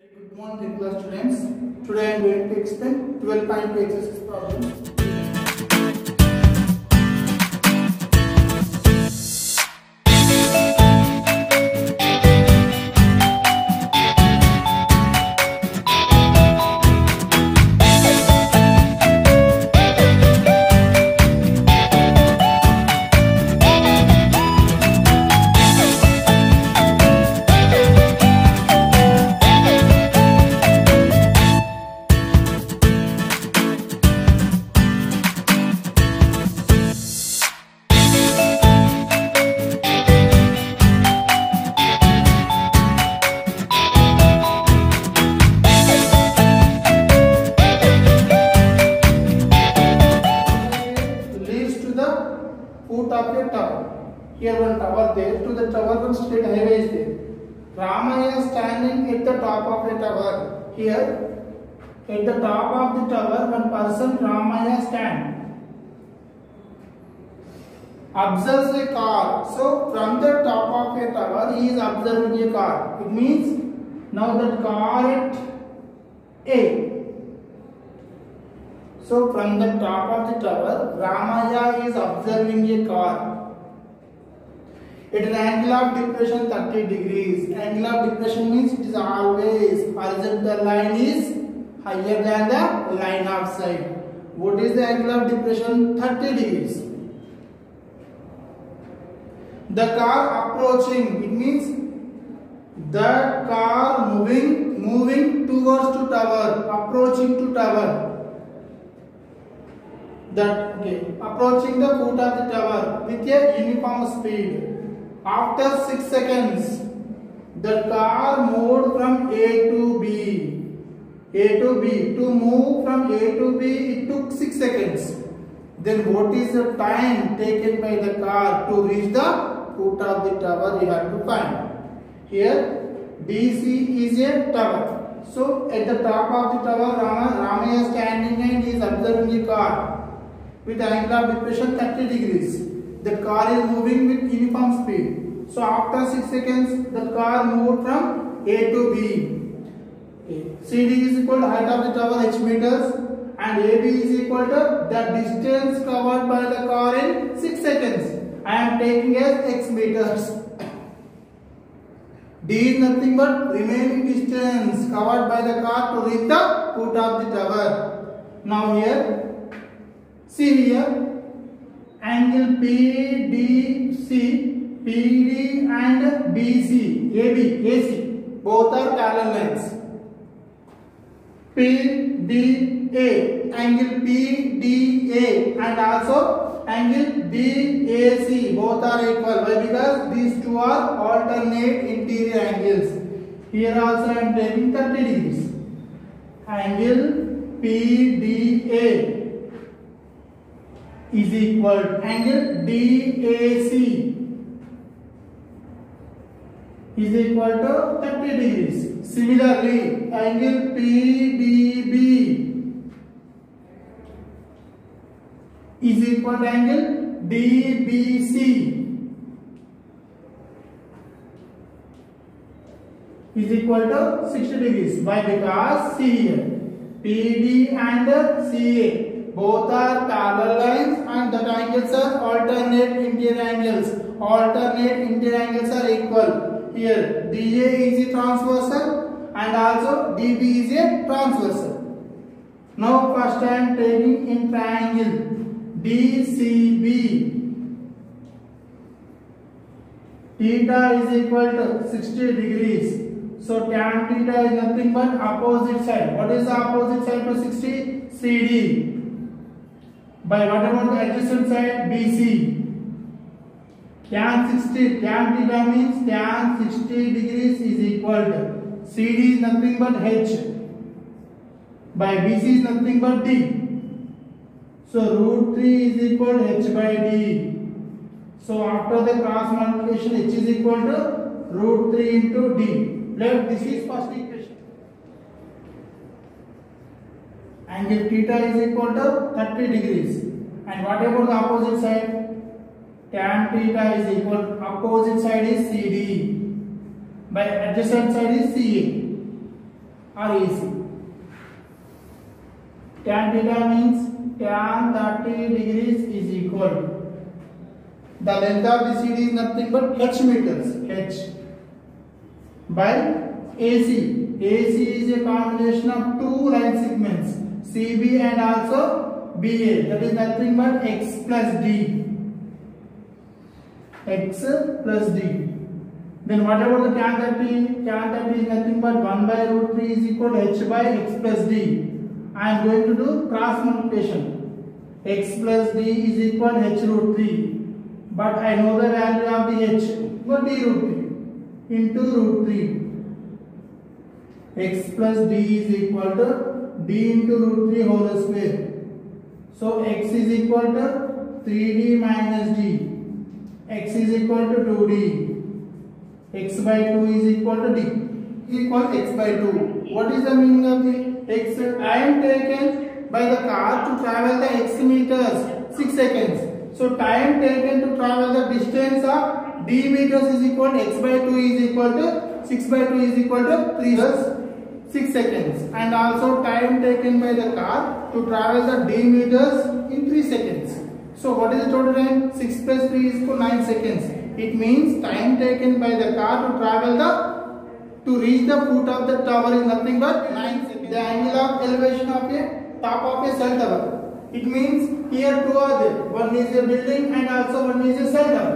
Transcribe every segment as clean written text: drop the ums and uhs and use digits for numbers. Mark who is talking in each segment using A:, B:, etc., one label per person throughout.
A: Good morning, class students. Today I am going to explain 12.2 exercise problem. Foot of a tower. Here one tower there. To the tower one straight highway is there. Rama is standing at the top of a tower. Here at the top of the tower one person Rama stand. Observes a car. So from the top of a tower he is observing a car. It means now that car at A. So from the top of the tower, Ramaya is observing a car. At an angle of depression 30 degrees. Angle of depression means it is always horizontal line is higher than the line of sight. What is the angle of depression? 30 degrees. The car approaching, it means the car moving towards to tower, approaching to tower. Approaching the foot of the tower with a uniform speed. After 6 seconds, the car moved from A to B. To move from A to B, it took 6 seconds. Then what is the time taken by the car to reach the foot of the tower? You have to find. Here, DC is a tower. So at the top of the tower, Rama is standing and he is observing a car with angle of depression 30 degrees. The car is moving with uniform speed. So after 6 seconds, the car moved from A to B. CD is equal to height of the tower h meters and AB is equal to the distance covered by the car in 6 seconds. I am taking as x meters. D is nothing but remaining distance covered by the car to reach the foot of the tower. Now here, see here, angle PDC, PD and BC, AB, AC, both are parallel lines. PDA, angle PDA and also angle BAC, both are equal. Why? Because these two are alternate interior angles. Here also I am taking 30 degrees. Angle PDA is equal to angle DAC is equal to 30 degrees. Similarly, angle PDB is equal to angle DBC is equal to 60 degrees. Why? Because see here, PD and CA both are parallel lines and the angles are alternate interior angles. Alternate interior angles are equal. Here DA is a transversal and also DB is a transversal. Now first I am taking in triangle DCB. Theta is equal to 60 degrees. So tan theta is nothing but opposite side. What is the opposite side to 60? CD. By what about the adjacent side? BC. Tan theta means tan 60 degrees is equal to CD is nothing but H. By BC is nothing but D. So root 3 is equal to H by D. So after the cross multiplication, H is equal to root 3 into D. This is first equation. Angle theta is equal to 30 degrees. And what about the opposite side? Tan theta is equal, opposite side is CD. By adjacent side is CA. or AC. Tan theta means tan 30 degrees is equal. The length of the CD is nothing but h meters. H by AC. AC is a combination of two line segments, CB and also BA. That is nothing but x plus d. X plus d. Then what about the tan 30? Tan 30 is nothing but 1 by root 3 is equal to h by x plus d. I am going to do cross multiplication. X plus d is equal to h root 3. But I know the value of the h. What d root 3 into root 3. X plus d is equal to d into root 3 whole square. So x is equal to 3d minus d. X is equal to 2d. X by 2 is equal to d. Equal x by 2. What is the meaning of the x? I am taken by the car to travel the x meters 6 seconds. So time taken to travel the distance of d meters is equal to x by 2 is equal to 6 by 2 is equal to 3 plus 6 seconds. And also time taken by the car to travel the d meters in 3 seconds. So what is the total time? 6 plus 3 is equal to 9 seconds. It means time taken by the car to travel to reach the foot of the tower is nothing but 9 seconds. The angle of elevation of a top of a cell tower. It means here two are there. One is a building and also one is a cell tower.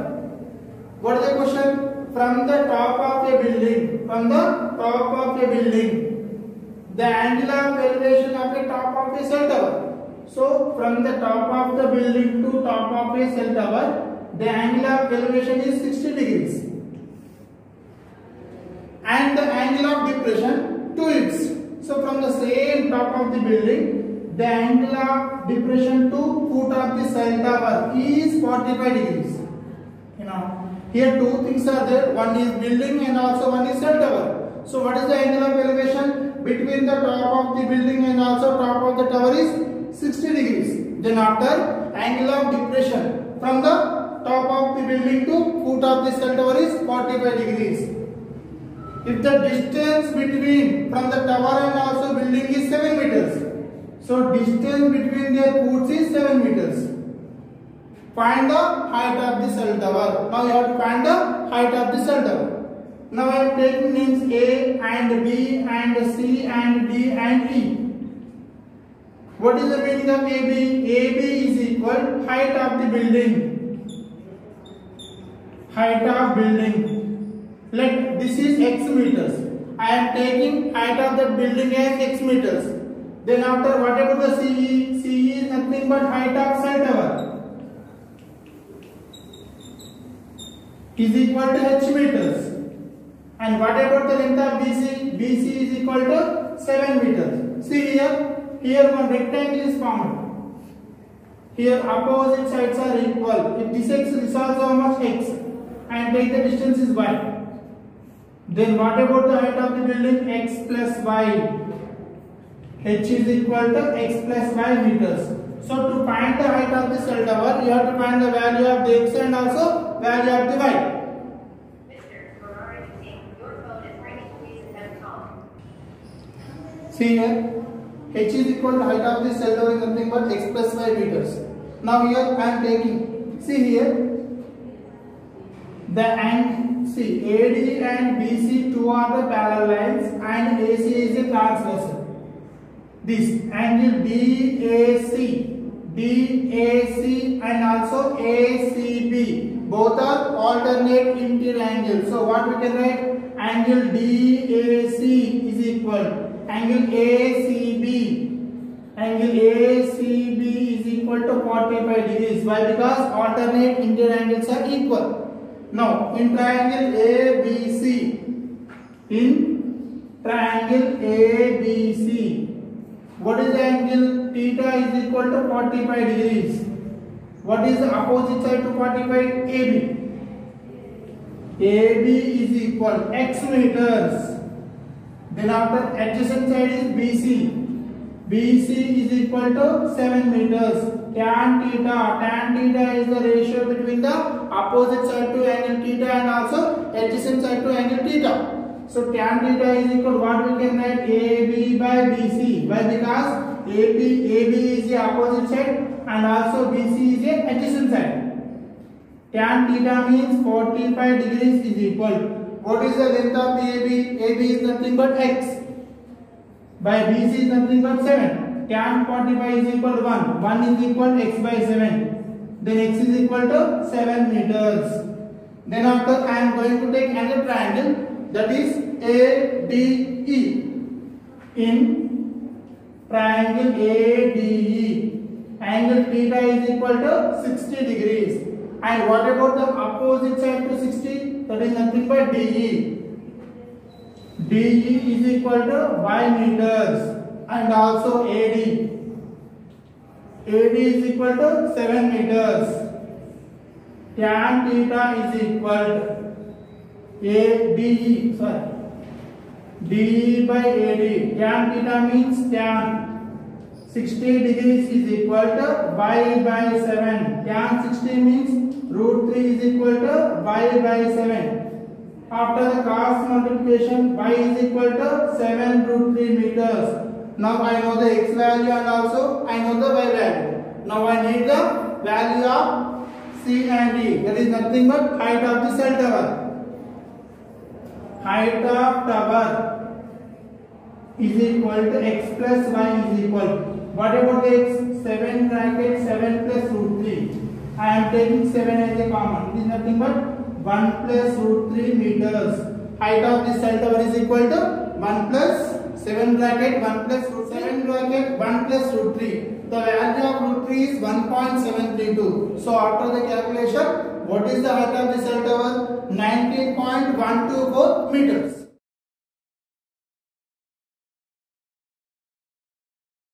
A: What is the question? From the top of a building. From the top of a building. The angle of elevation of a top of a cell tower. So from the top of the building to top of a cell tower, the angle of elevation is 60 degrees. And the angle of depression 2x. So from the same top of the building, the angle of depression to foot of the cell tower is 45 degrees. Here two things are there. One is building and also one is cell tower. So what is the angle of elevation between the top of the building and also top of the tower is 60 degrees. Then after, angle of depression from the top of the building to foot of the cell tower is 45 degrees. If the distance between from the tower and also building is 7 meters, so distance between their foots is 7 meters. Find the height of the cell tower. Now you have to find the height of the cell tower. Now I am taking names A and B and C and D and E. What is the meaning of AB? AB is equal height of the building. Height of building. Let this is x meters. I am taking height of the building as x meters. Then after what about the CE? CE is nothing but height of cell tower. Is equal to h meters. And what about the length of BC? BC is equal to 7 meters. See here one rectangle is formed. Here opposite sides are equal. If this x resolves how much x and take the distance is y. Then what about the height of the building? X plus y. H is equal to x plus y meters. So to find the height of the cell tower, you have to find the value of the x and also value of the y. See here, h is equal to height of the cell tower is nothing but x plus y meters. Now here I am taking, see here, the angle, see AD and BC two are the parallel lines and AC is a transversal. This angle DAC and also ACB both are alternate interior angles. So what we can write? Angle DAC is equal angle ACB is equal to 45 degrees. Why? Because alternate interior angles are equal. Now in triangle ABC, what is the angle? Theta is equal to 45 degrees. What is the opposite side to 45? AB. AB is equal x meters. Then after adjacent side is BC. BC is equal to 7 meters. Tan theta is the ratio between the opposite side to angle theta and also adjacent side to angle theta. So tan theta is equal, what we can write, AB by BC. Why? Because AB is the opposite side and also BC is the adjacent side. Tan theta means 45 degrees is equal. What is the length of the AB? AB is nothing but x. By BC is nothing but 7. Tan 45 is equal to 1. 1 is equal to x by 7. Then x is equal to 7 meters. Then after I am going to take another triangle, that is ADE. In triangle ADE, angle theta is equal to 60 degrees. And what about the opposite side to 60? That is nothing but DE. DE is equal to y meters. And also AD. AD is equal to 7 meters. Tan theta is equal to ADE. Sorry. DE by AD. Tan theta means tan 60 degrees is equal to y by 7. Tan 60 means root 3 is equal to y by 7. After the cross multiplication, y is equal to 7 root 3 meters. Now I know the x value and also I know the y value. Now I need the value of C and D. That is nothing but height of the cell tower. Height of tower is equal to x plus y is equal. What about x? 7 bracket 7 plus root 3. I am taking 7 as a common. It is nothing but 1 plus root 3 meters. Height of this cell tower is equal to 1 plus 7 bracket 1 plus root 7 bracket 1 plus root 3. The value of root 3 is 1.732. So after the calculation, what is the height of the cell tower? 19.124 meters.